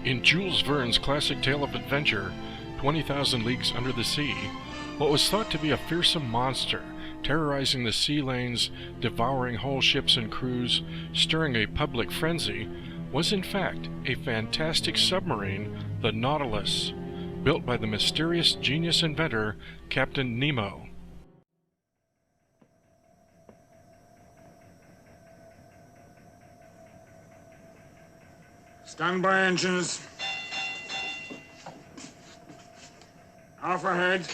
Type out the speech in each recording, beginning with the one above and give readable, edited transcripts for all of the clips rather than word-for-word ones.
In Jules Verne's classic tale of adventure, 20,000 Leagues Under the Sea, what was thought to be a fearsome monster, terrorizing the sea lanes, devouring whole ships and crews, stirring a public frenzy, was in fact a fantastic submarine, the Nautilus, built by the mysterious genius inventor, Captain Nemo. Stand by engines. Off ahead.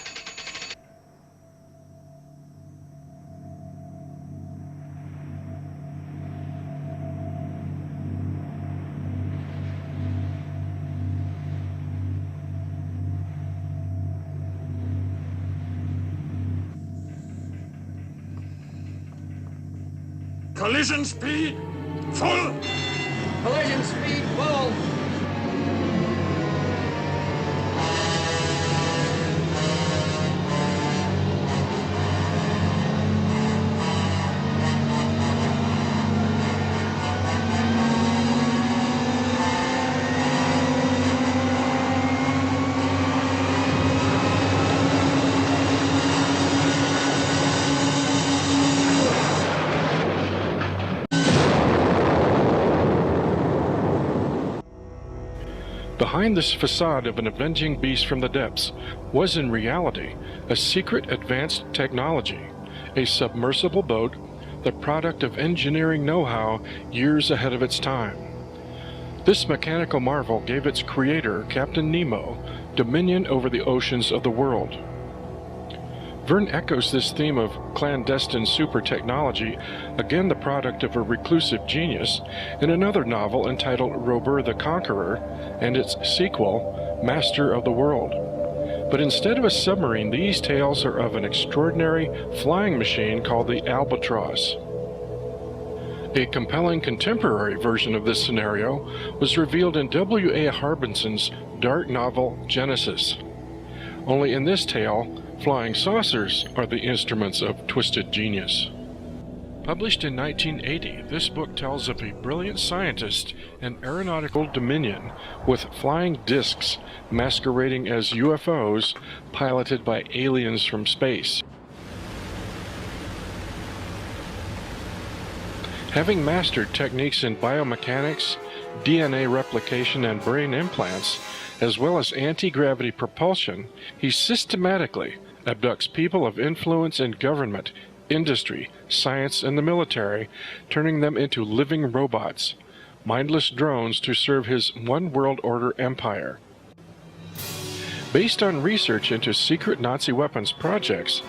Collision speed full. Collision speed full. Behind this facade of an avenging beast from the depths was in reality a secret advanced technology, a submersible boat, the product of engineering know-how years ahead of its time. This mechanical marvel gave its creator, Captain Nemo, dominion over the oceans of the world. Verne echoes this theme of clandestine super technology, again the product of a reclusive genius, in another novel entitled Robur the Conqueror, and its sequel, Master of the World. But instead of a submarine, these tales are of an extraordinary flying machine called the Albatross. A compelling contemporary version of this scenario was revealed in W.A. Harbinson's dark novel Genesis. Only in this tale, flying saucers are the instruments of twisted genius. Published in 1980, this book tells of a brilliant scientist and aeronautical dominion with flying discs masquerading as UFOs piloted by aliens from space. Having mastered techniques in biomechanics, DNA replication, and brain implants, as well as anti-gravity propulsion, he systematically abducts people of influence in government, industry, science, and the military, turning them into living robots, mindless drones to serve his one world order empire. Based on research into secret Nazi weapons projects,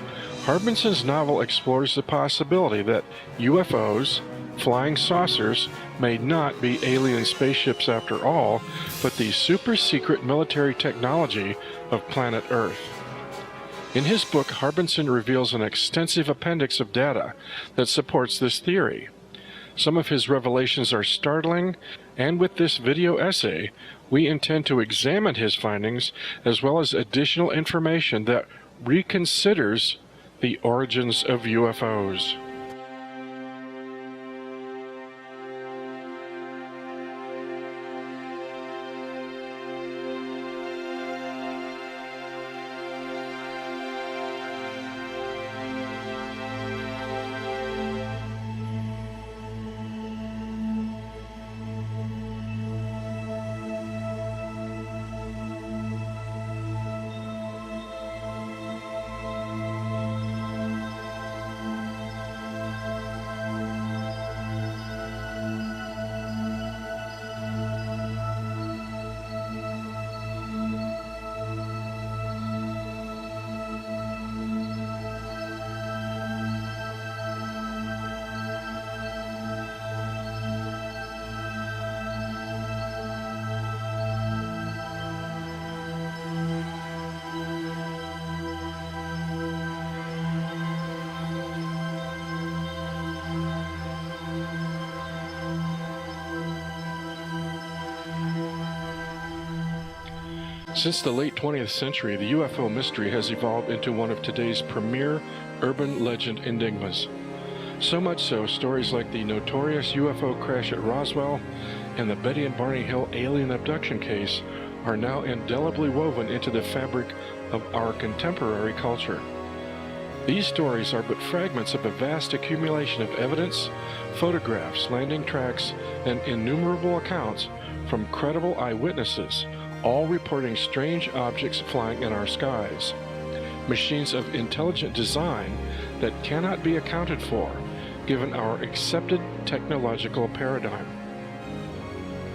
Harbinson's novel explores the possibility that UFOs, flying saucers, may not be alien spaceships after all, but the super-secret military technology of planet Earth. In his book, Harbinson reveals an extensive appendix of data that supports this theory. Some of his revelations are startling, and with this video essay, we intend to examine his findings as well as additional information that reconsiders the origins of UFOs. Since the late 20th century, the UFO mystery has evolved into one of today's premier urban legend enigmas. So much so, stories like the notorious UFO crash at Roswell and the Betty and Barney Hill alien abduction case are now indelibly woven into the fabric of our contemporary culture. These stories are but fragments of a vast accumulation of evidence, photographs, landing tracks, and innumerable accounts from credible eyewitnesses, all reporting strange objects flying in our skies. Machines of intelligent design that cannot be accounted for, given our accepted technological paradigm.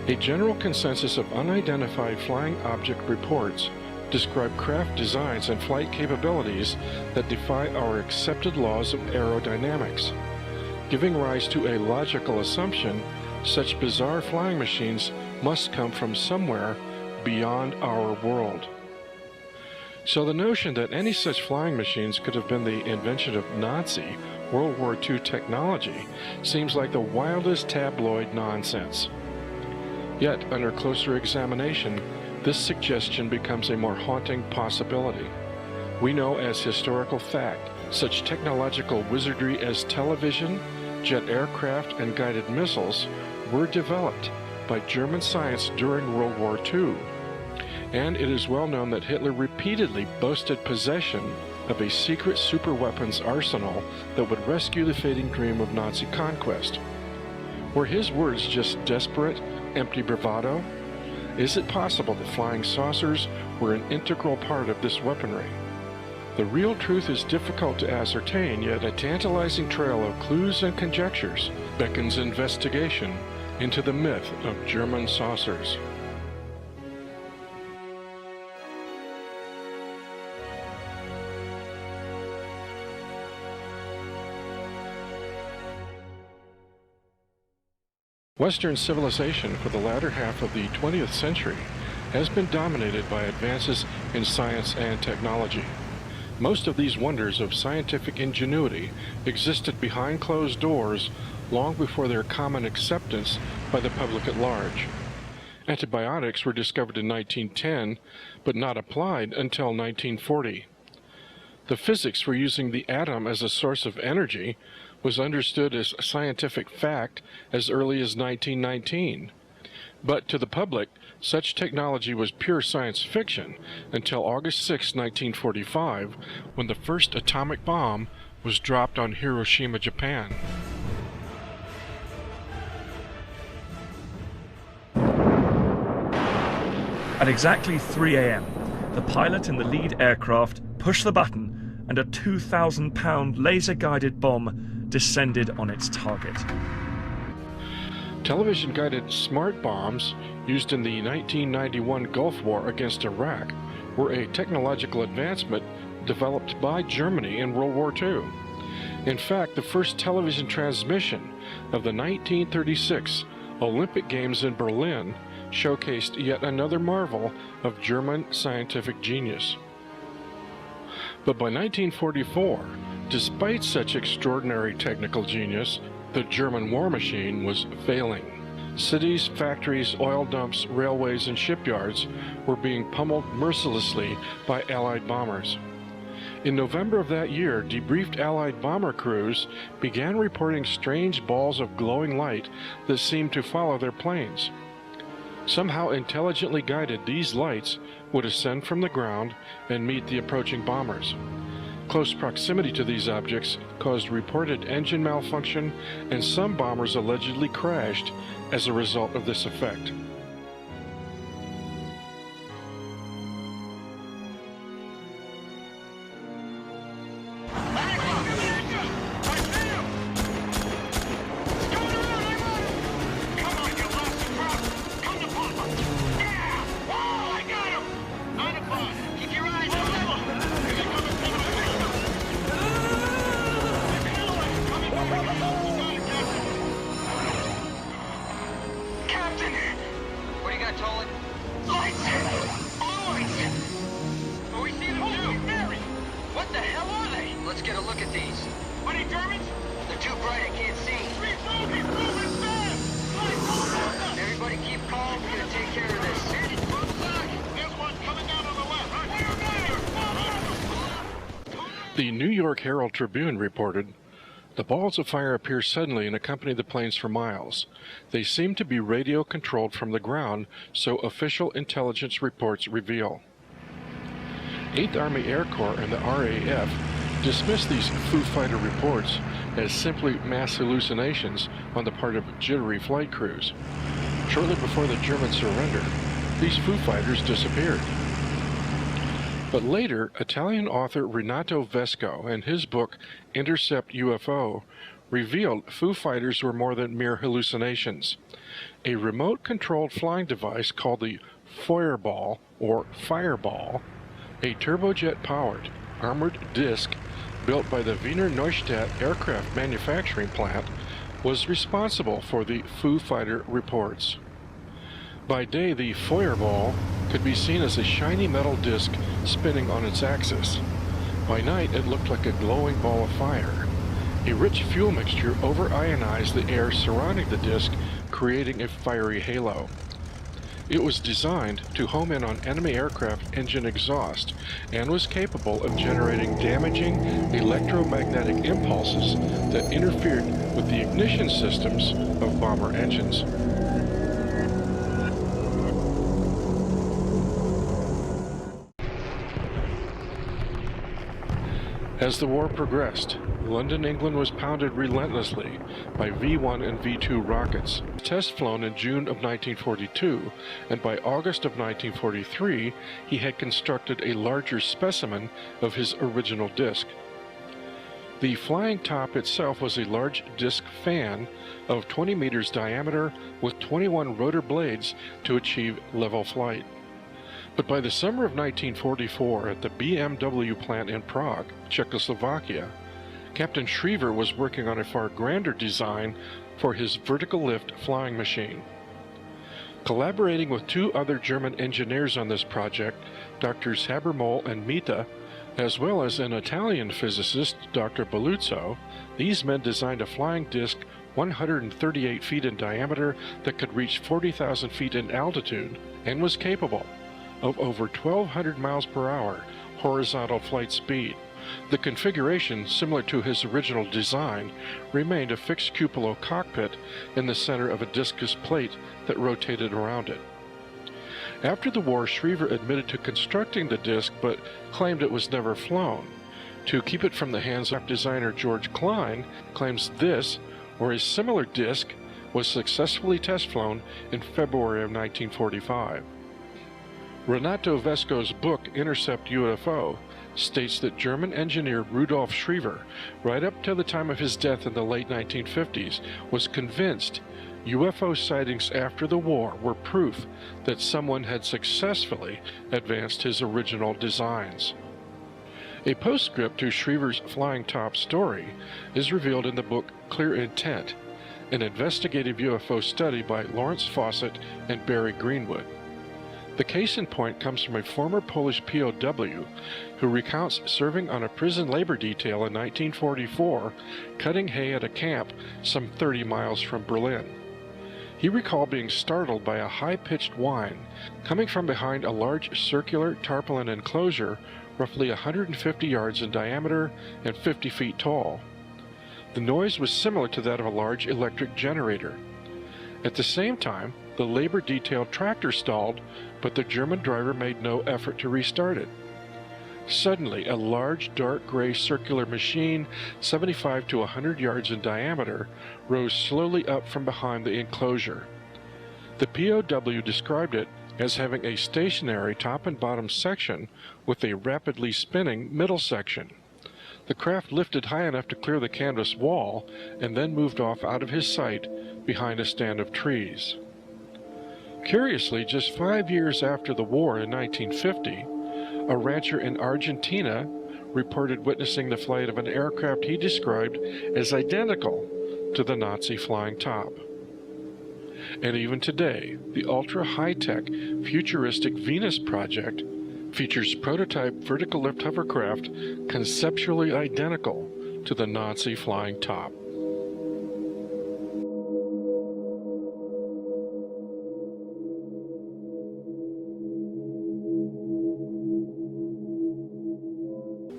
A general consensus of unidentified flying object reports describe craft designs and flight capabilities that defy our accepted laws of aerodynamics, giving rise to a logical assumption such bizarre flying machines must come from somewhere beyond our world. So the notion that any such flying machines could have been the invention of Nazi World War II technology seems like the wildest tabloid nonsense. Yet, under closer examination, this suggestion becomes a more haunting possibility. We know as historical fact such technological wizardry as television, jet aircraft, and guided missiles were developed by German science during World War II. And it is well known that Hitler repeatedly boasted possession of a secret superweapons arsenal that would rescue the fading dream of Nazi conquest. Were his words just desperate, empty bravado? Is it possible that flying saucers were an integral part of this weaponry? The real truth is difficult to ascertain, yet a tantalizing trail of clues and conjectures beckons investigation into the myth of German saucers. Western civilization for the latter half of the 20th century has been dominated by advances in science and technology. Most of these wonders of scientific ingenuity existed behind closed doors long before their common acceptance by the public at large. Antibiotics were discovered in 1910, but not applied until 1940. The physics for using the atom as a source of energy was understood as scientific fact as early as 1919. But to the public, such technology was pure science fiction until August 6, 1945, when the first atomic bomb was dropped on Hiroshima, Japan. At exactly 3 a.m., the pilot in the lead aircraft pushed the button and a 2,000-pound laser-guided bomb descended on its target. Television-guided smart bombs used in the 1991 Gulf War against Iraq were a technological advancement developed by Germany in World War II. In fact, the first television transmission of the 1936 Olympic Games in Berlin showcased yet another marvel of German scientific genius. But by 1944, despite such extraordinary technical genius, the German war machine was failing. Cities, factories, oil dumps, railways, and shipyards were being pummeled mercilessly by Allied bombers. In November of that year, debriefed Allied bomber crews began reporting strange balls of glowing light that seemed to follow their planes. Somehow intelligently guided, these lights would ascend from the ground and meet the approaching bombers. Close proximity to these objects caused reported engine malfunction, and some bombers allegedly crashed as a result of this effect. The New York Herald Tribune reported, The balls of fire appear suddenly and accompany the planes for miles. They seem to be radio-controlled from the ground, so official intelligence reports reveal. 8th Army Air Corps and the RAF dismissed these Foo Fighter reports as simply mass hallucinations on the part of jittery flight crews. Shortly before the German surrender, these Foo Fighters disappeared. But later, Italian author Renato Vesco, in his book Intercept UFO, revealed Foo Fighters were more than mere hallucinations. A remote-controlled flying device called the Feuerball, or Fireball, a turbojet-powered, armored disc built by the Wiener Neustadt aircraft manufacturing plant, was responsible for the Foo Fighter reports. By day, the Feuerball could be seen as a shiny metal disc spinning on its axis. By night, it looked like a glowing ball of fire. A rich fuel mixture over-ionized the air surrounding the disc, creating a fiery halo. It was designed to home in on enemy aircraft engine exhaust and was capable of generating damaging electromagnetic impulses that interfered with the ignition systems of bomber engines. As the war progressed, London, England was pounded relentlessly by V-1 and V-2 rockets. Test flown in June of 1942, and by August of 1943, he had constructed a larger specimen of his original disc. The flying top itself was a large disc fan of 20 meters diameter with 21 rotor blades to achieve level flight. But by the summer of 1944, at the BMW plant in Prague, Czechoslovakia, Captain Schriever was working on a far grander design for his vertical lift flying machine. Collaborating with two other German engineers on this project, Drs. Habermohl and Mita, as well as an Italian physicist, Dr. Belluzzo, these men designed a flying disc 138 feet in diameter that could reach 40,000 feet in altitude and was capable of over 1,200 miles per hour horizontal flight speed. The configuration, similar to his original design, remained a fixed cupola cockpit in the center of a discus plate that rotated around it. After the war, Schriever admitted to constructing the disc but claimed it was never flown. To keep it from the hands of designer George Klein, claims this, or a similar disc, was successfully test flown in February of 1945. Renato Vesco's book, Intercept UFO, states that German engineer Rudolf Schriever, right up to the time of his death in the late 1950s, was convinced UFO sightings after the war were proof that someone had successfully advanced his original designs. A postscript to Schriever's flying top story is revealed in the book Clear Intent, an investigative UFO study by Lawrence Fawcett and Barry Greenwood. The case in point comes from a former Polish POW who recounts serving on a prison labor detail in 1944, cutting hay at a camp some 30 miles from Berlin. He recalled being startled by a high-pitched whine coming from behind a large circular tarpaulin enclosure roughly 150 yards in diameter and 50 feet tall. The noise was similar to that of a large electric generator. At the same time, the labor detail tractor stalled, but the German driver made no effort to restart it. Suddenly, a large dark gray circular machine, 75 to 100 yards in diameter, rose slowly up from behind the enclosure. The POW described it as having a stationary top and bottom section with a rapidly spinning middle section. The craft lifted high enough to clear the canvas wall and then moved off out of his sight behind a stand of trees. Curiously, just 5 years after the war in 1950, a rancher in Argentina reported witnessing the flight of an aircraft he described as identical to the Nazi flying top. And even today, the ultra-high-tech, futuristic Venus project features prototype vertical lift hovercraft conceptually identical to the Nazi flying top.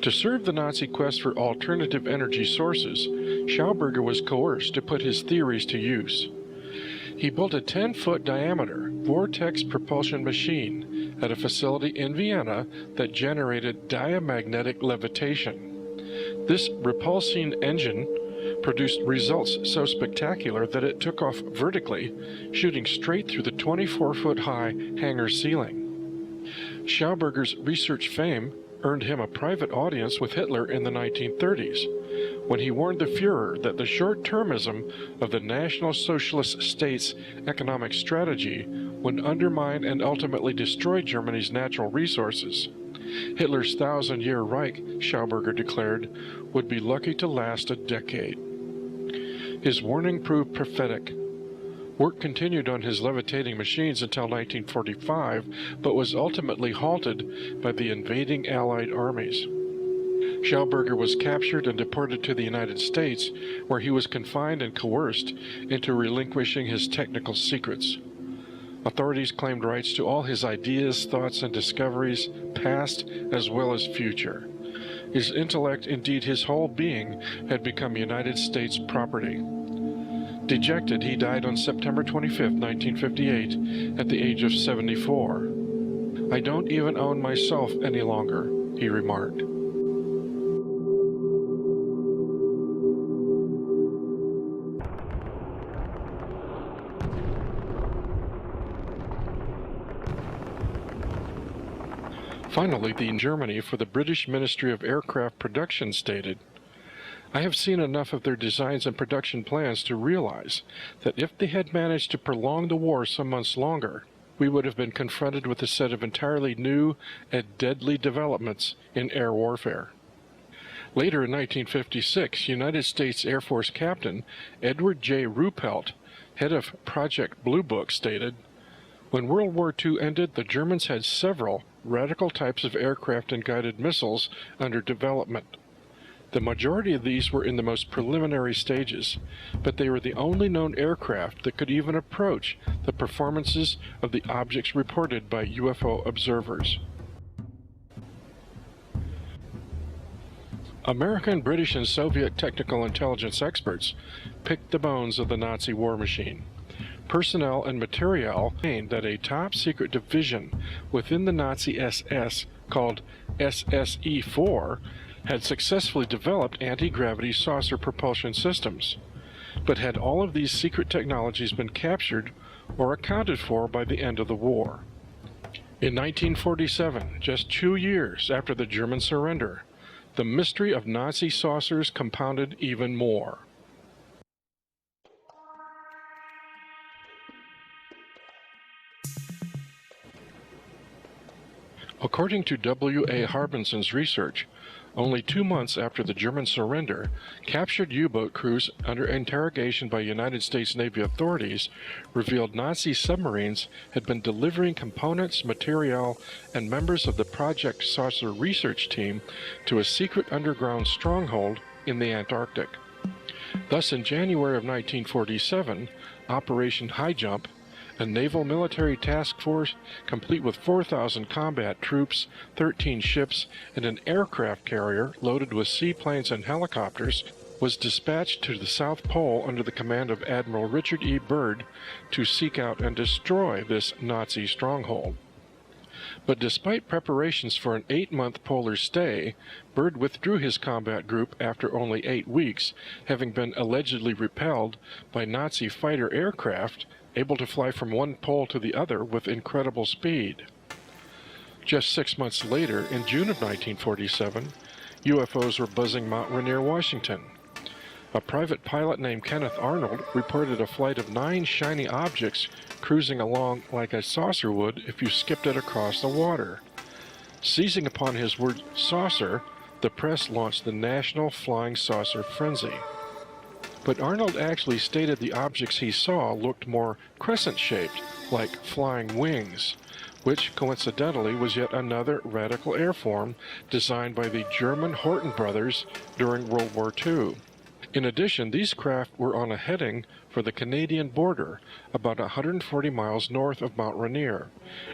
To serve the Nazi quest for alternative energy sources, Schauberger was coerced to put his theories to use. He built a 10-foot diameter vortex propulsion machine at a facility in Vienna that generated diamagnetic levitation. This repulsing engine produced results so spectacular that it took off vertically, shooting straight through the 24-foot-high hangar ceiling. Schauberger's research fame earned him a private audience with Hitler in the 1930s, when he warned the Führer that the short-termism of the National Socialist state's economic strategy would undermine and ultimately destroy Germany's natural resources. Hitler's 1,000-year Reich, Schauberger declared, would be lucky to last a decade. His warning proved prophetic. Work continued on his levitating machines until 1945, but was ultimately halted by the invading Allied armies. Schauberger was captured and deported to the United States, where he was confined and coerced into relinquishing his technical secrets. Authorities claimed rights to all his ideas, thoughts, and discoveries, past as well as future. His intellect, indeed his whole being, had become United States property. Dejected, he died on September 25, 1958, at the age of 74. "I don't even own myself any longer," he remarked. Finally, in Germany, for the British Ministry of Aircraft Production stated, "I have seen enough of their designs and production plans to realize that if they had managed to prolong the war some months longer, we would have been confronted with a set of entirely new and deadly developments in air warfare." Later in 1956, United States Air Force Captain Edward J. Ruppelt, head of Project Blue Book, stated, "When World War II ended, the Germans had several radical types of aircraft and guided missiles under development. The majority of these were in the most preliminary stages, but they were the only known aircraft that could even approach the performances of the objects reported by UFO observers." American, British, and Soviet technical intelligence experts picked the bones of the Nazi war machine. Personnel and material claimed that a top-secret division within the Nazi SS, called SSE-4, had successfully developed anti-gravity saucer propulsion systems. But had all of these secret technologies been captured or accounted for by the end of the war? In 1947, just 2 years after the German surrender, the mystery of Nazi saucers compounded even more. According to W.A. Harbinson's research, only 2 months after the German surrender, captured U-boat crews under interrogation by United States Navy authorities revealed Nazi submarines had been delivering components, material, and members of the Project Saucer research team to a secret underground stronghold in the Antarctic. Thus, in January of 1947, Operation High Jump, a naval military task force complete with 4,000 combat troops, 13 ships, and an aircraft carrier loaded with seaplanes and helicopters, was dispatched to the South Pole under the command of Admiral Richard E. Byrd to seek out and destroy this Nazi stronghold. But despite preparations for an 8-month polar stay, Byrd withdrew his combat group after only 8 weeks, having been allegedly repelled by Nazi fighter aircraft able to fly from one pole to the other with incredible speed. Just 6 months later, in June of 1947, UFOs were buzzing Mount Rainier, Washington. A private pilot named Kenneth Arnold reported a flight of 9 shiny objects cruising along like a saucer would if you skipped it across the water. Seizing upon his word saucer, the press launched the National Flying Saucer Frenzy. But Arnold actually stated the objects he saw looked more crescent-shaped, like flying wings, which coincidentally was yet another radical air form designed by the German Horten brothers during World War II. In addition, these craft were on a heading for the Canadian border, about 140 miles north of Mount Rainier,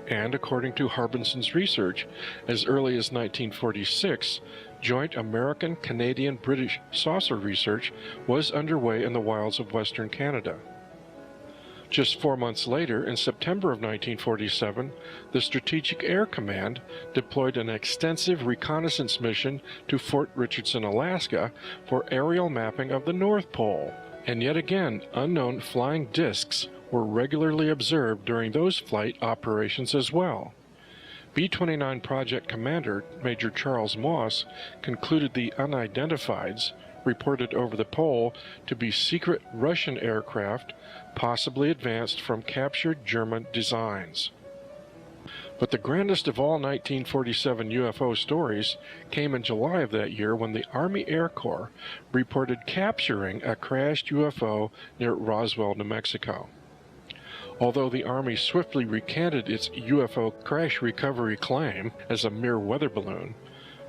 and according to Harbinson's research, as early as 1946, joint American-Canadian-British saucer research was underway in the wilds of Western Canada. Just 4 months later, in September of 1947, the Strategic Air Command deployed an extensive reconnaissance mission to Fort Richardson, Alaska, for aerial mapping of the North Pole. And yet again, unknown flying discs were regularly observed during those flight operations as well. B-29 Project Commander Major Charles Moss concluded the unidentifieds reported over the pole to be secret Russian aircraft, possibly advanced from captured German designs. But the grandest of all 1947 UFO stories came in July of that year when the Army Air Corps reported capturing a crashed UFO near Roswell, New Mexico. Although the Army swiftly recanted its UFO crash recovery claim as a mere weather balloon,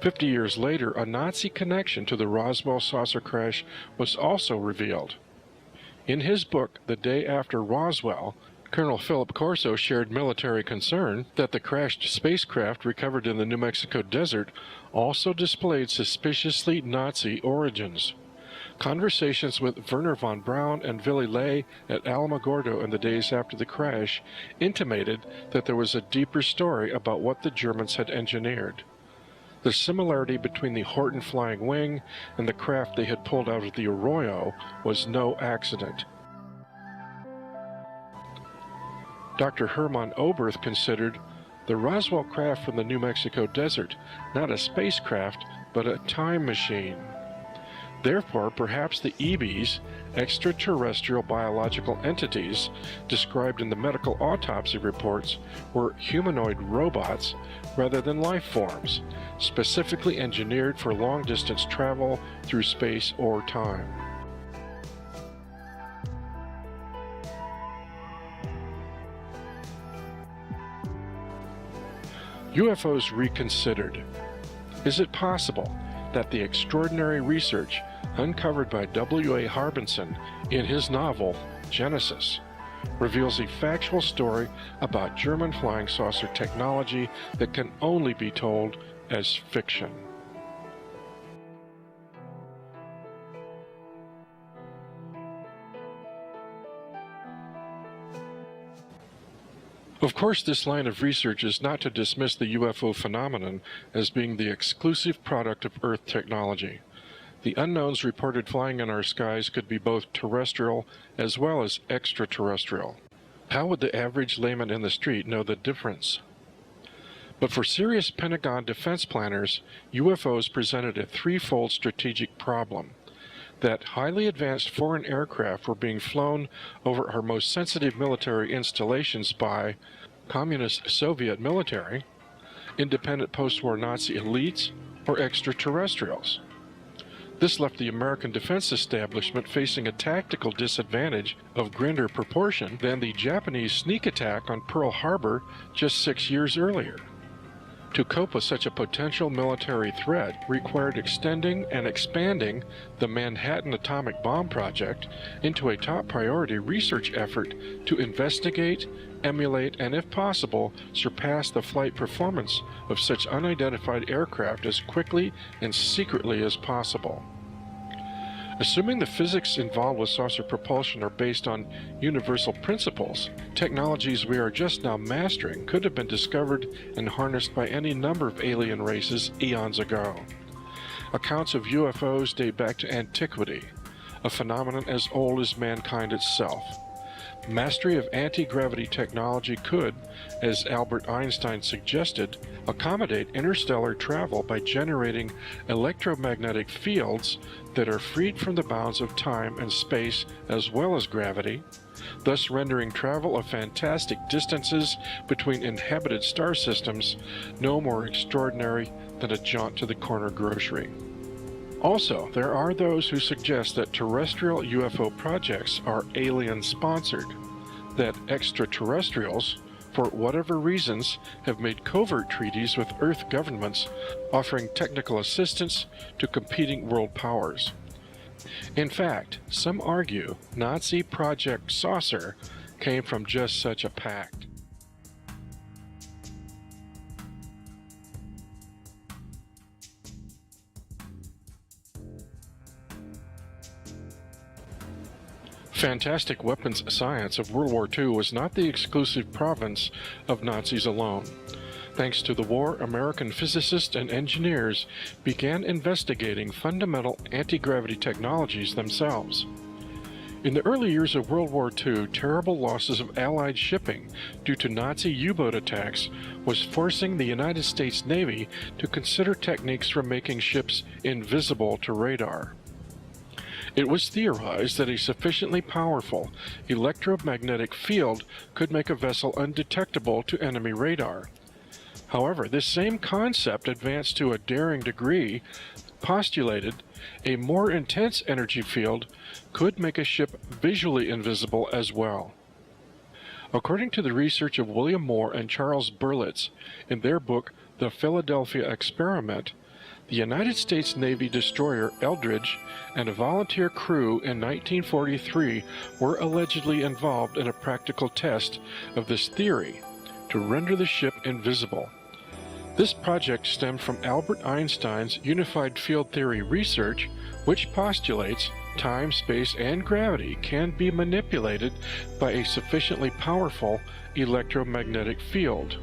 50 years later, a Nazi connection to the Roswell saucer crash was also revealed. In his book, The Day After Roswell, Colonel Philip Corso shared military concern that the crashed spacecraft recovered in the New Mexico desert also displayed suspiciously Nazi origins. Conversations with Werner von Braun and Willy Ley at Alamogordo in the days after the crash intimated that there was a deeper story about what the Germans had engineered. The similarity between the Horton Flying Wing and the craft they had pulled out of the Arroyo was no accident. Dr. Hermann Oberth considered the Roswell craft from the New Mexico desert not a spacecraft, but a time machine. Therefore, perhaps the EBs, extraterrestrial biological entities, described in the medical autopsy reports, were humanoid robots rather than life forms, specifically engineered for long-distance travel through space or time. UFOs Reconsidered. Is it possible that the extraordinary research uncovered by W.A. Harbinson in his novel Genesis reveals a factual story about German flying saucer technology that can only be told as fiction? Of course, this line of research is not to dismiss the UFO phenomenon as being the exclusive product of Earth technology. The unknowns reported flying in our skies could be both terrestrial as well as extraterrestrial. How would the average layman in the street know the difference? But for serious Pentagon defense planners, UFOs presented a threefold strategic problem. That highly advanced foreign aircraft were being flown over our most sensitive military installations by communist Soviet military, independent post-war Nazi elites, or extraterrestrials. This left the American defense establishment facing a tactical disadvantage of greater proportion than the Japanese sneak attack on Pearl Harbor just 6 years earlier. To cope with such a potential military threat required extending and expanding the Manhattan Atomic Bomb Project into a top priority research effort to investigate, emulate, and if possible, surpass the flight performance of such unidentified aircraft as quickly and secretly as possible. Assuming the physics involved with saucer propulsion are based on universal principles, technologies we are just now mastering could have been discovered and harnessed by any number of alien races eons ago. Accounts of UFOs date back to antiquity, a phenomenon as old as mankind itself. Mastery of anti-gravity technology could, as Albert Einstein suggested, accommodate interstellar travel by generating electromagnetic fields that are freed from the bounds of time and space as well as gravity, thus rendering travel of fantastic distances between inhabited star systems no more extraordinary than a jaunt to the corner grocery. Also, there are those who suggest that terrestrial UFO projects are alien-sponsored, that extraterrestrials, for whatever reasons, have made covert treaties with Earth governments offering technical assistance to competing world powers. In fact, some argue Nazi Project Saucer came from just such a pact. fantastic weapons science of World War II was not the exclusive province of Nazis alone. Thanks to the war, American physicists and engineers began investigating fundamental anti-gravity technologies themselves. In the early years of World War II, terrible losses of Allied shipping due to Nazi U-boat attacks was forcing the United States Navy to consider techniques for making ships invisible to radar. It was theorized that a sufficiently powerful electromagnetic field could make a vessel undetectable to enemy radar. However, this same concept advanced to a daring degree, postulated a more intense energy field could make a ship visually invisible as well. According to the research of William Moore and Charles Berlitz in their book The Philadelphia Experiment, the United States Navy destroyer Eldridge and a volunteer crew in 1943 were allegedly involved in a practical test of this theory to render the ship invisible. This project stemmed from Albert Einstein's unified field theory research, which postulates time, space, and gravity can be manipulated by a sufficiently powerful electromagnetic field.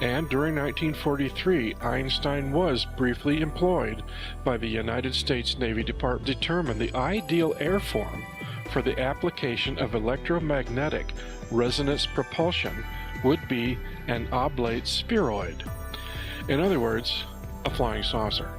And during 1943, Einstein was briefly employed by the United States Navy Department to determine the ideal airform for the application of electromagnetic resonance propulsion would be an oblate spheroid. In other words, a flying saucer.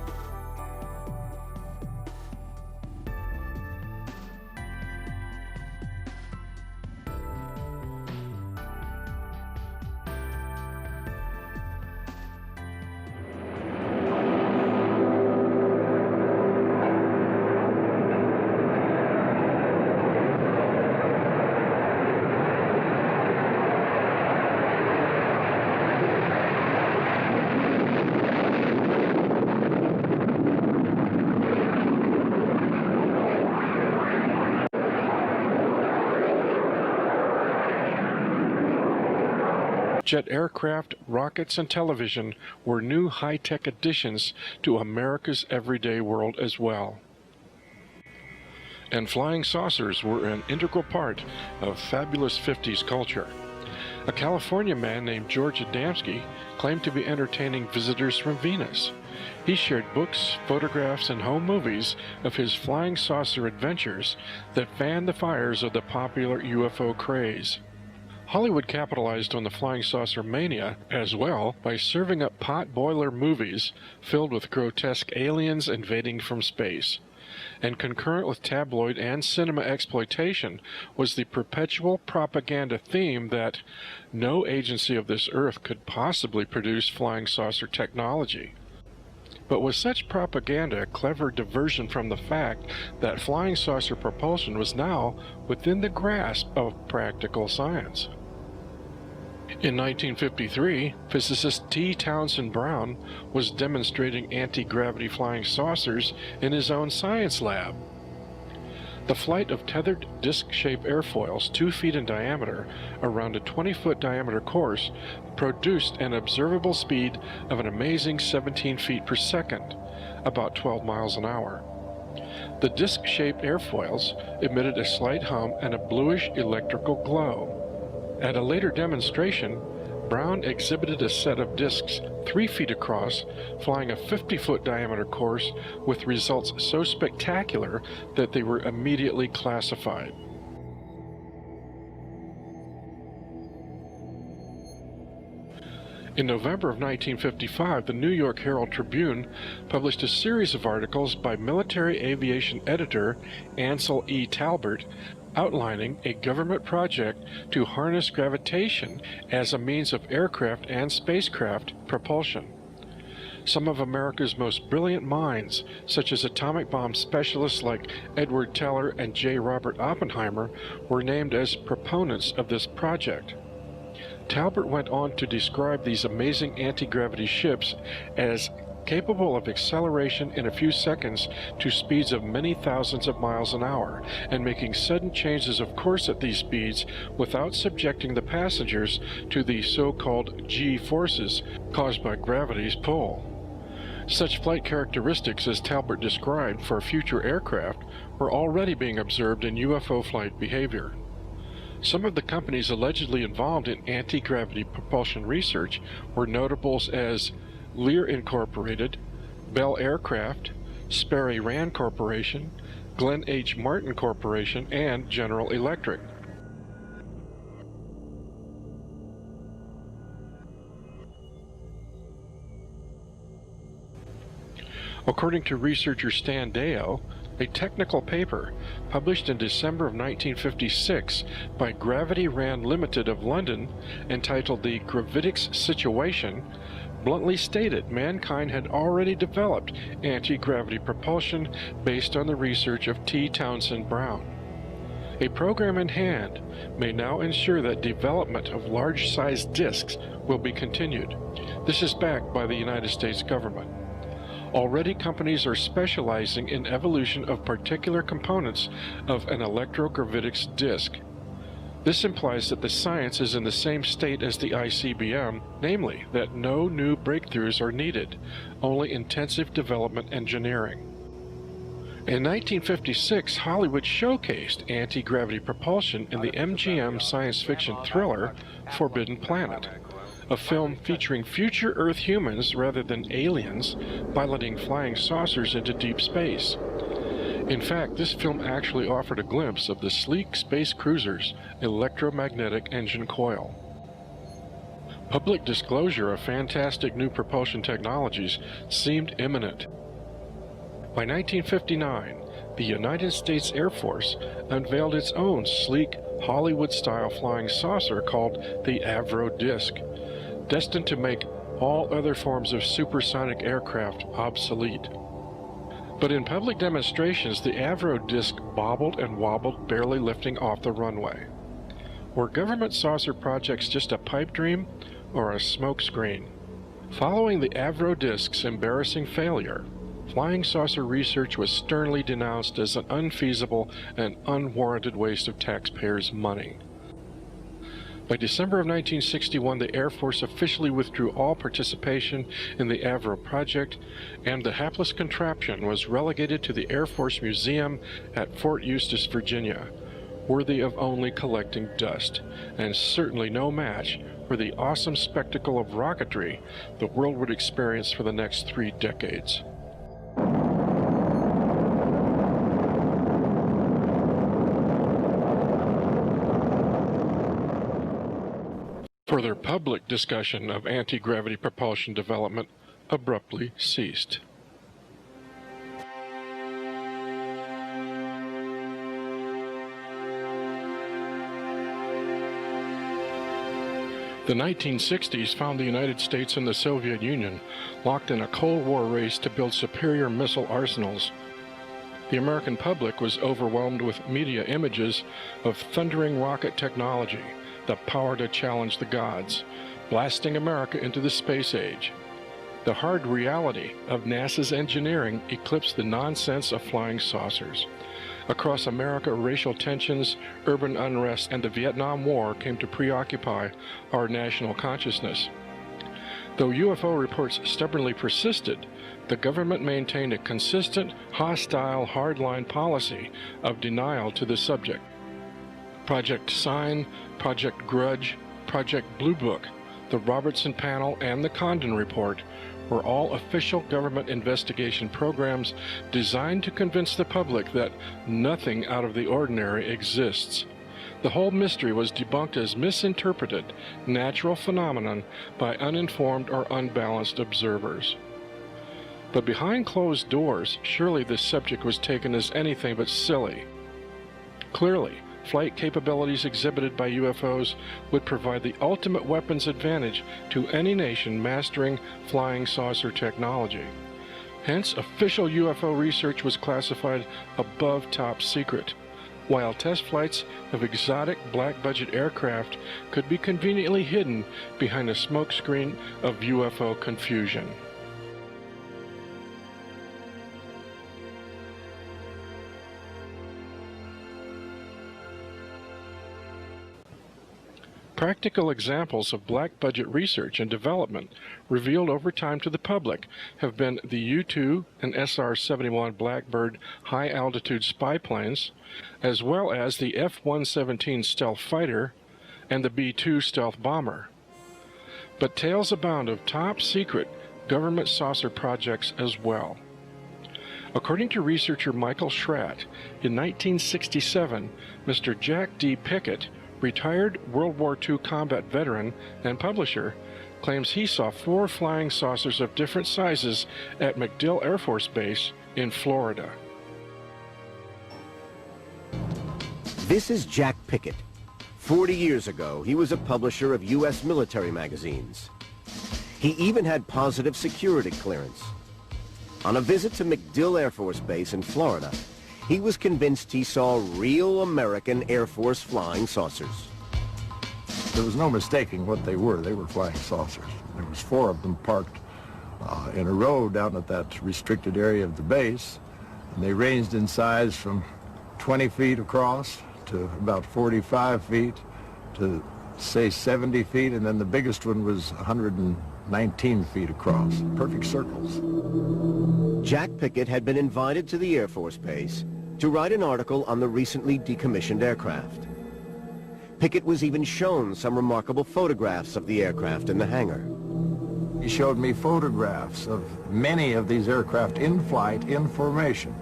Jet aircraft, rockets, and television were new high-tech additions to America's everyday world as well. And flying saucers were an integral part of fabulous 50s culture. A California man named George Adamski claimed to be entertaining visitors from Venus. He shared books, photographs, and home movies of his flying saucer adventures that fanned the fires of the popular UFO craze. Hollywood capitalized on the flying saucer mania as well by serving up pot-boiler movies filled with grotesque aliens invading from space. And concurrent with tabloid and cinema exploitation was the perpetual propaganda theme that no agency of this earth could possibly produce flying saucer technology. But was such propaganda a clever diversion from the fact that flying saucer propulsion was now within the grasp of practical science? In 1953, physicist T. Townsend Brown was demonstrating anti-gravity flying saucers in his own science lab. The flight of tethered disc-shaped airfoils 2 feet in diameter around a 20-foot diameter course produced an observable speed of an amazing 17 feet per second, about 12 miles an hour. The disc-shaped airfoils emitted a slight hum and a bluish electrical glow. At a later demonstration, Brown exhibited a set of discs 3 feet across, flying a 50-foot diameter course with results so spectacular that they were immediately classified. In November of 1955, the New York Herald Tribune published a series of articles by military aviation editor Ansel E. Talbert outlining a government project to harness gravitation as a means of aircraft and spacecraft propulsion. Some of America's most brilliant minds, such as atomic bomb specialists like Edward Teller and J. Robert Oppenheimer, were named as proponents of this project. Talbert went on to describe these amazing anti-gravity ships as capable of acceleration in a few seconds to speeds of many thousands of miles an hour, and making sudden changes of course at these speeds without subjecting the passengers to the so-called G-forces caused by gravity's pull. Such flight characteristics as Talbert described for future aircraft were already being observed in UFO flight behavior. Some of the companies allegedly involved in anti-gravity propulsion research were notables as Lear Incorporated, Bell Aircraft, Sperry Rand Corporation, Glenn H. Martin Corporation, and General Electric. According to researcher Stan Deyo, a technical paper published in December of 1956 by Gravity Rand Limited of London, entitled The Gravitics Situation, bluntly stated mankind had already developed anti-gravity propulsion based on the research of T. Townsend Brown. A program in hand may now ensure that development of large-sized disks will be continued. This is backed by the United States government. Already companies are specializing in evolution of particular components of an electrogravitics disk. This implies that the science is in the same state as the ICBM, namely that no new breakthroughs are needed, only intensive development engineering. In 1956, Hollywood showcased anti-gravity propulsion in the MGM science fiction thriller Forbidden Planet, a film featuring future Earth humans rather than aliens piloting flying saucers into deep space. In fact, this film actually offered a glimpse of the sleek space cruiser's electromagnetic engine coil. Public disclosure of fantastic new propulsion technologies seemed imminent. By 1959, the United States Air Force unveiled its own sleek, Hollywood-style flying saucer called the Avro Disc, destined to make all other forms of supersonic aircraft obsolete. But in public demonstrations, the Avro Disc bobbled and wobbled, barely lifting off the runway. Were government saucer projects just a pipe dream or a smokescreen? Following the Avro Disc's embarrassing failure, flying saucer research was sternly denounced as an unfeasible and unwarranted waste of taxpayers' money. By December of 1961, the Air Force officially withdrew all participation in the Avro project, and the hapless contraption was relegated to the Air Force Museum at Fort Eustis, Virginia, worthy of only collecting dust, and certainly no match for the awesome spectacle of rocketry the world would experience for the next 3 decades. Further public discussion of anti-gravity propulsion development abruptly ceased. The 1960s found the United States and the Soviet Union locked in a Cold War race to build superior missile arsenals. The American public was overwhelmed with media images of thundering rocket technology, the power to challenge the gods, blasting America into the space age. The hard reality of NASA's engineering eclipsed the nonsense of flying saucers. Across America, racial tensions, urban unrest, and the Vietnam War came to preoccupy our national consciousness. Though UFO reports stubbornly persisted, the government maintained a consistent, hostile, hardline policy of denial to the subject. Project Sign, Project Grudge, Project Blue Book, the Robertson Panel, and the Condon Report were all official government investigation programs designed to convince the public that nothing out of the ordinary exists. The whole mystery was debunked as misinterpreted natural phenomenon by uninformed or unbalanced observers. But behind closed doors, surely this subject was taken as anything but silly. Clearly, flight capabilities exhibited by UFOs would provide the ultimate weapons advantage to any nation mastering flying saucer technology. Hence, official UFO research was classified above top secret, while test flights of exotic black-budget aircraft could be conveniently hidden behind a smokescreen of UFO confusion. Practical examples of black budget research and development revealed over time to the public have been the U-2 and SR-71 Blackbird high-altitude spy planes, as well as the F-117 stealth fighter and the B-2 stealth bomber. But tales abound of top-secret government saucer projects as well. According to researcher Michael Schratt, in 1967, Mr. Jack D. Pickett, retired World War II combat veteran and publisher, claims he saw 4 flying saucers of different sizes at MacDill Air Force Base in Florida. This is Jack Pickett. 40 years ago, he was a publisher of U.S. military magazines. He even had positive security clearance. On a visit to MacDill Air Force Base in Florida, he was convinced he saw real American Air Force flying saucers. There was no mistaking what they were. They were flying saucers. There was 4 of them parked in a row down at that restricted area of the base, and they ranged in size from 20 feet across to about 45 feet to, say, 70 feet, and then the biggest one was 119 feet across. Perfect circles. Jack Pickett had been invited to the Air Force Base to write an article on the recently decommissioned aircraft. Pickett was even shown some remarkable photographs of the aircraft in the hangar. He showed me photographs of many of these aircraft in flight, in formation.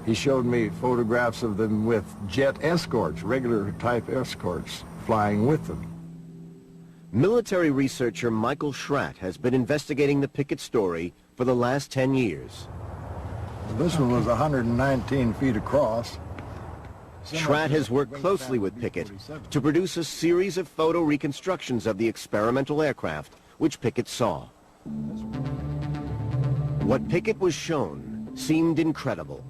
He showed me photographs of them with jet escorts, regular type escorts, flying with them. Military researcher Michael Schratt has been investigating the Pickett story for the last 10 years. This one was 119 feet across. Schratt has worked closely with Pickett to produce a series of photo reconstructions of the experimental aircraft which Pickett saw. What Pickett was shown seemed incredible,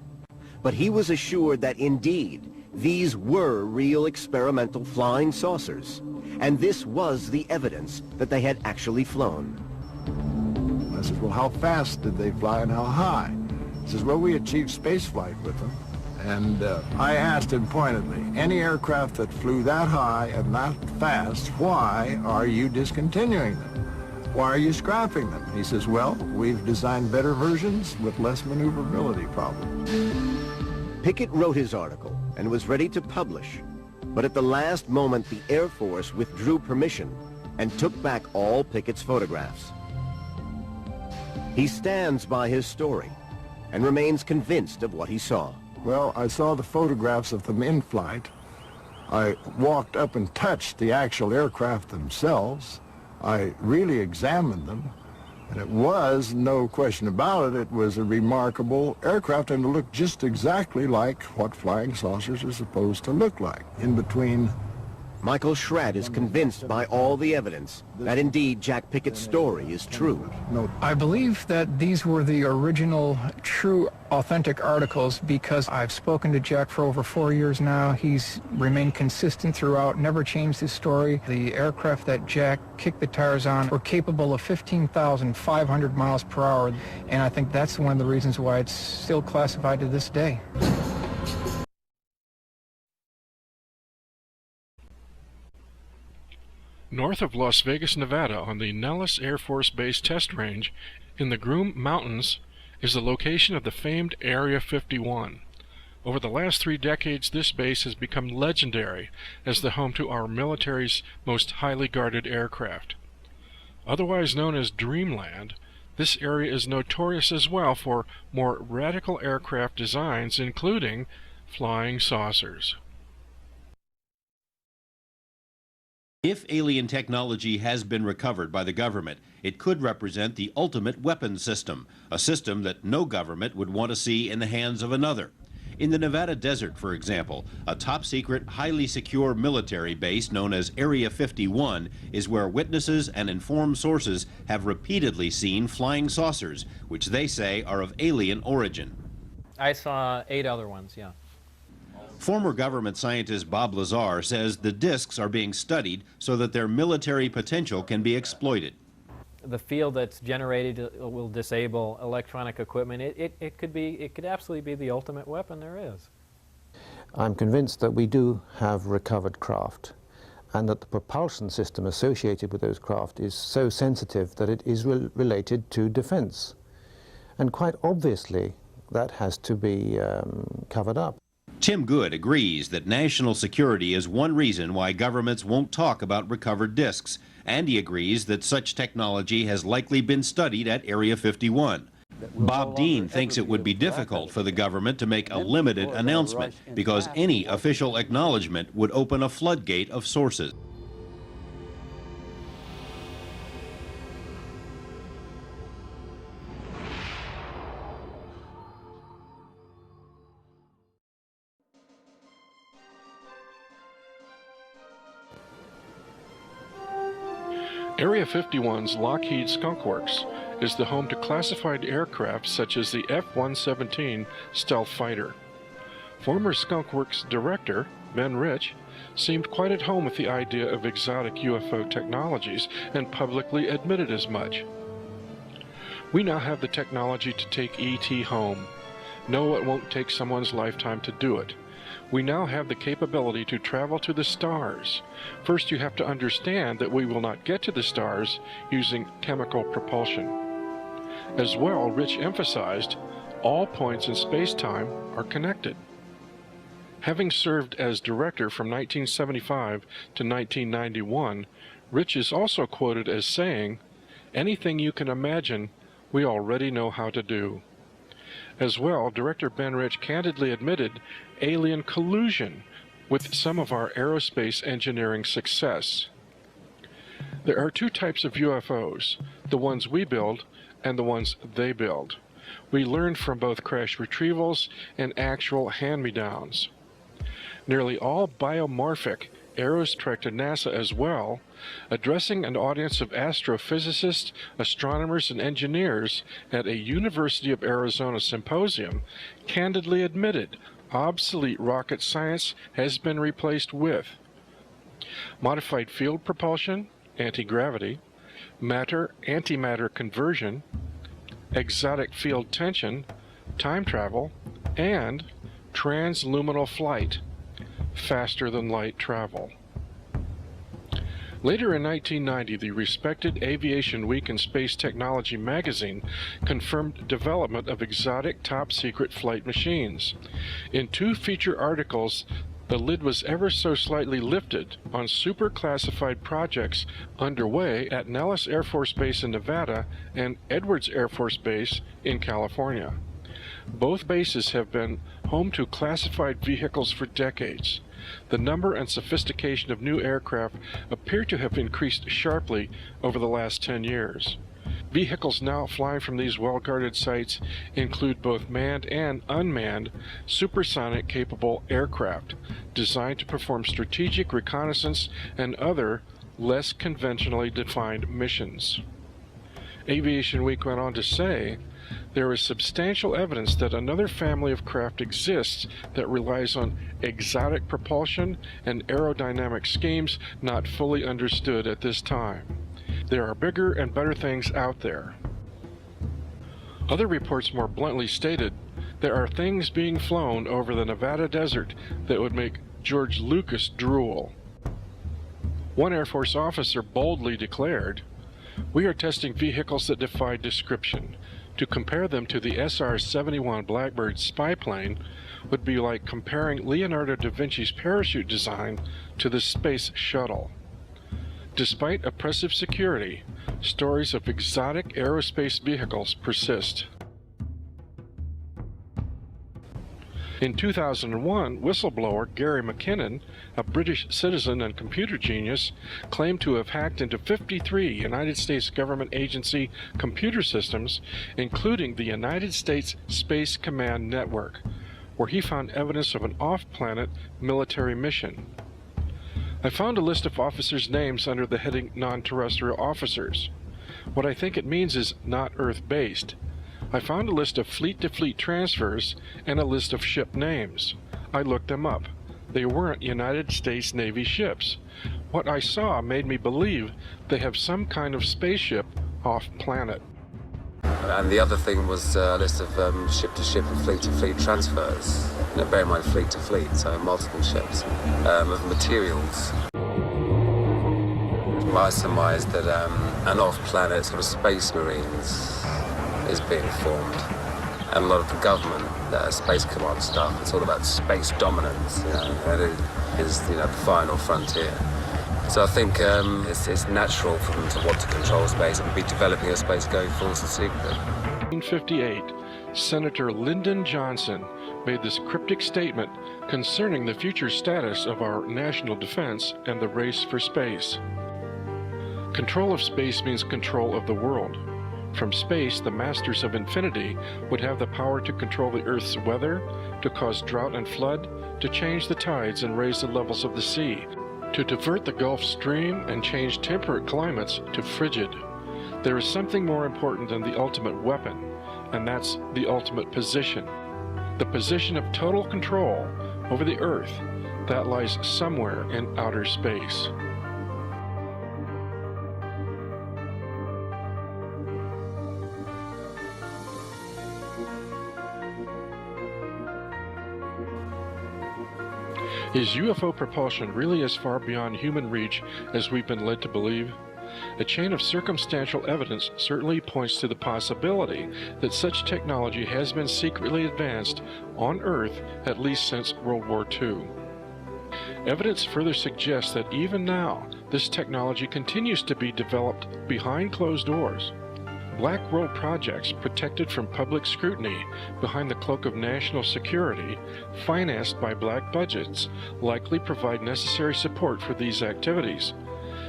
but he was assured that indeed these were real experimental flying saucers, and this was the evidence that they had actually flown. I said, well, how fast did they fly and how high? He says, well, we achieved space flight with them. And I asked him pointedly, any aircraft that flew that high and that fast, why are you discontinuing them? Why are you scrapping them? He says, well, we've designed better versions with less maneuverability problems. Pickett wrote his article and was ready to publish, but at the last moment the Air Force withdrew permission and took back all Pickett's photographs. He stands by his story and remains convinced of what he saw. Well, I saw the photographs of them in flight. I walked up and touched the actual aircraft themselves. I really examined them, and it was, no question about it, it was a remarkable aircraft, and it looked just exactly like what flying saucers are supposed to look like. In between... Michael Schratt is convinced by all the evidence that indeed Jack Pickett's story is true. I believe that these were the original, true, authentic articles because I've spoken to Jack for over 4 years now. He's remained consistent throughout, never changed his story. The aircraft that Jack kicked the tires on were capable of 15,500 miles per hour, and I think that's one of the reasons why it's still classified to this day. North of Las Vegas, Nevada, on the Nellis Air Force Base test range in the Groom Mountains, is the location of the famed Area 51. Over the last 3 decades, this base has become legendary as the home to our military's most highly guarded aircraft. Otherwise known as Dreamland, this area is notorious as well for more radical aircraft designs, including flying saucers. If alien technology has been recovered by the government, it could represent the ultimate weapons system, a system that no government would want to see in the hands of another. In the Nevada desert, for example, a top-secret, highly secure military base known as Area 51 is where witnesses and informed sources have repeatedly seen flying saucers, which they say are of alien origin. I saw 8 other ones, yeah. Former government scientist Bob Lazar says the discs are being studied so that their military potential can be exploited. The field that's generated will disable electronic equipment. It could absolutely be the ultimate weapon there is. I'm convinced that we do have recovered craft, and that the propulsion system associated with those craft is so sensitive that it is related to defense. And quite obviously, that has to be covered up. Tim Good agrees that national security is one reason why governments won't talk about recovered discs, and he agrees that such technology has likely been studied at Area 51. Bob Dean thinks it would be difficult for the government to make a limited announcement because any official acknowledgement would open a floodgate of sources. Area 51's Lockheed Skunk Works is the home to classified aircraft such as the F-117 stealth fighter. Former Skunk Works director, Ben Rich, seemed quite at home with the idea of exotic UFO technologies and publicly admitted as much. We now have the technology to take ET home. No, it won't take someone's lifetime to do it. We now have the capability to travel to the stars. First, you have to understand that we will not get to the stars using chemical propulsion. As well, Rich emphasized, all points in space-time are connected. Having served as director from 1975 to 1991, Rich is also quoted as saying, "Anything you can imagine, we already know how to do." As well, Director Ben Rich candidly admitted alien collusion with some of our aerospace engineering success. There are two types of UFOs, the ones we build and the ones they build. We learned from both crash retrievals and actual hand-me-downs. Nearly all biomorphic arrows tracked to NASA as well, addressing an audience of astrophysicists, astronomers, and engineers at a University of Arizona symposium, candidly admitted obsolete rocket science has been replaced with modified field propulsion, anti-gravity, matter-antimatter conversion, exotic field tension, time travel, and transluminal flight, faster than light travel. Later in 1990, the respected Aviation Week and Space Technology magazine confirmed development of exotic top-secret flight machines. In two feature articles, the lid was ever so slightly lifted on super-classified projects underway at Nellis Air Force Base in Nevada and Edwards Air Force Base in California. Both bases have been home to classified vehicles for decades. The number and sophistication of new aircraft appear to have increased sharply over the last 10 years. Vehicles now flying from these well-guarded sites include both manned and unmanned supersonic-capable aircraft designed to perform strategic reconnaissance and other less conventionally defined missions. Aviation Week went on to say, there is substantial evidence that another family of craft exists that relies on exotic propulsion and aerodynamic schemes not fully understood at this time. There are bigger and better things out there. Other reports more bluntly stated, there are things being flown over the Nevada desert that would make George Lucas drool. One Air Force officer boldly declared, "We are testing vehicles that defy description. To compare them to the SR-71 Blackbird spy plane would be like comparing Leonardo da Vinci's parachute design to the space shuttle." Despite oppressive security, stories of exotic aerospace vehicles persist. In 2001, whistleblower Gary McKinnon, a British citizen and computer genius, claimed to have hacked into 53 United States government agency computer systems, including the United States Space Command Network, where he found evidence of an off-planet military mission. I found a list of officers' names under the heading Non-Terrestrial Officers. What I think it means is not Earth-based. I found a list of fleet-to-fleet transfers and a list of ship names. I looked them up. They weren't United States Navy ships. What I saw made me believe they have some kind of spaceship off-planet. And the other thing was a list of ship-to-ship and fleet-to-fleet transfers. Bear in mind fleet-to-fleet, so multiple ships, of materials. I surmise that an off-planet sort of space marines is being formed. And a lot of the government, space command stuff, it's all about space dominance, that is the final frontier. So I think it's natural for them to want to control space and be developing a space-going force in secret. In 1958, Senator Lyndon Johnson made this cryptic statement concerning the future status of our national defense and the race for space. Control of space means control of the world. From space, the masters of infinity would have the power to control the Earth's weather, to cause drought and flood, to change the tides and raise the levels of the sea, to divert the Gulf Stream and change temperate climates to frigid. There is something more important than the ultimate weapon, and that's the ultimate position. The position of total control over the Earth that lies somewhere in outer space. Is UFO propulsion really as far beyond human reach as we've been led to believe? A chain of circumstantial evidence certainly points to the possibility that such technology has been secretly advanced on Earth at least since World War II. Evidence further suggests that even now, this technology continues to be developed behind closed doors. Black world projects protected from public scrutiny behind the cloak of national security, financed by black budgets, likely provide necessary support for these activities.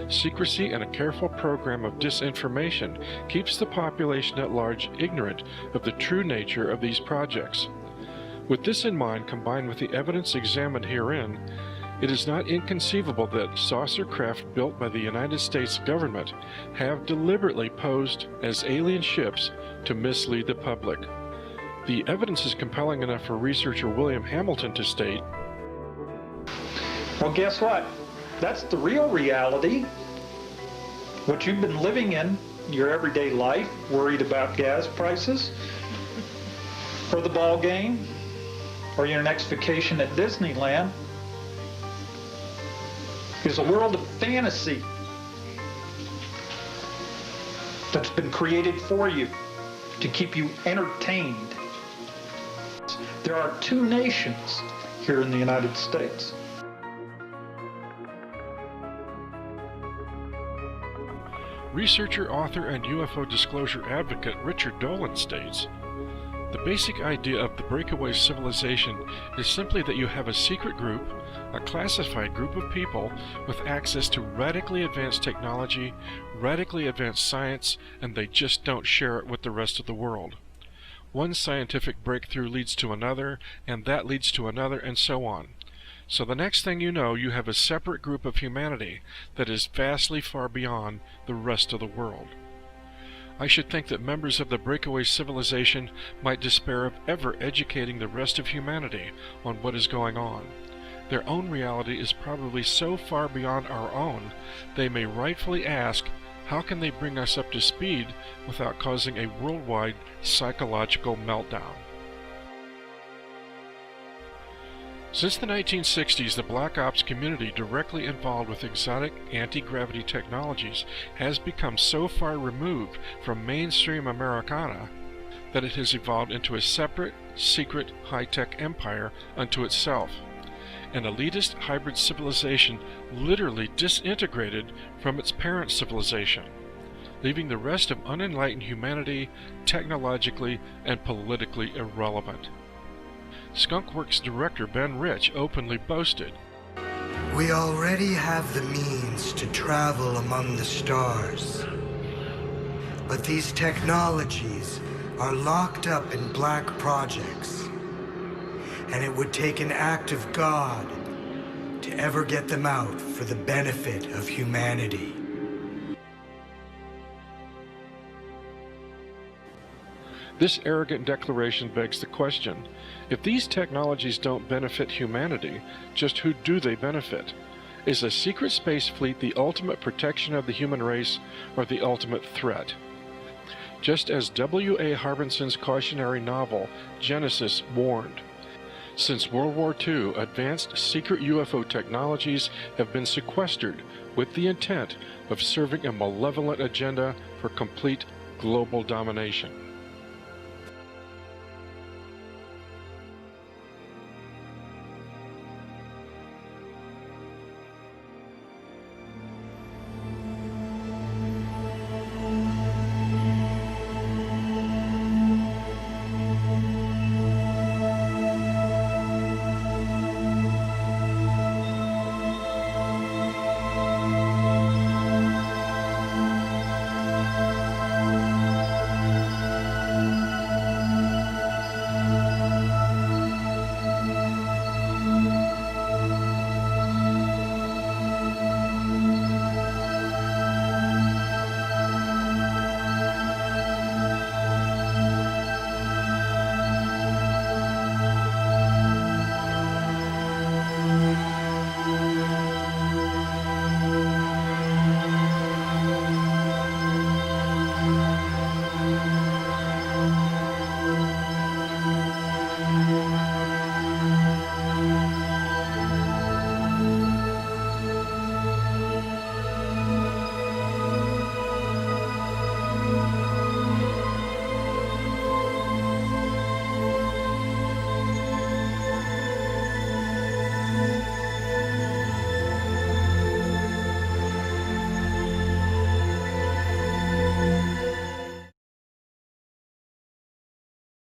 Secrecy and a careful program of disinformation keeps the population at large ignorant of the true nature of these projects. With this in mind, combined with the evidence examined herein, it is not inconceivable that saucer craft built by the United States government have deliberately posed as alien ships to mislead the public. The evidence is compelling enough for researcher William Hamilton to state, well, guess what? That's the real reality. What you've been living in your everyday life, worried about gas prices, or the ball game, or your next vacation at Disneyland, is a world of fantasy that's been created for you to keep you entertained. There are two nations here in the United States. Researcher, author, and UFO disclosure advocate Richard Dolan states, the basic idea of the breakaway civilization is simply that you have a secret group, a classified group of people with access to radically advanced technology, radically advanced science, and they just don't share it with the rest of the world. One scientific breakthrough leads to another, and that leads to another, and so on. So the next thing you know, you have a separate group of humanity that is vastly far beyond the rest of the world. I should think that members of the breakaway civilization might despair of ever educating the rest of humanity on what is going on. Their own reality is probably so far beyond our own, they may rightfully ask, how can they bring us up to speed without causing a worldwide psychological meltdown? Since the 1960s, the Black Ops community directly involved with exotic anti-gravity technologies has become so far removed from mainstream Americana that it has evolved into a separate, secret, high-tech empire unto itself. An elitist hybrid civilization literally disintegrated from its parent civilization, leaving the rest of unenlightened humanity technologically and politically irrelevant. Skunkworks director Ben Rich openly boasted, "We already have the means to travel among the stars. But these technologies are locked up in black projects. And it would take an act of God to ever get them out for the benefit of humanity." This arrogant declaration begs the question, if these technologies don't benefit humanity, just who do they benefit? Is a secret space fleet the ultimate protection of the human race or the ultimate threat? Just as W.A. Harbinson's cautionary novel, Genesis, warned, Since World War II, advanced secret UFO technologies have been sequestered with the intent of serving a malevolent agenda for complete global domination.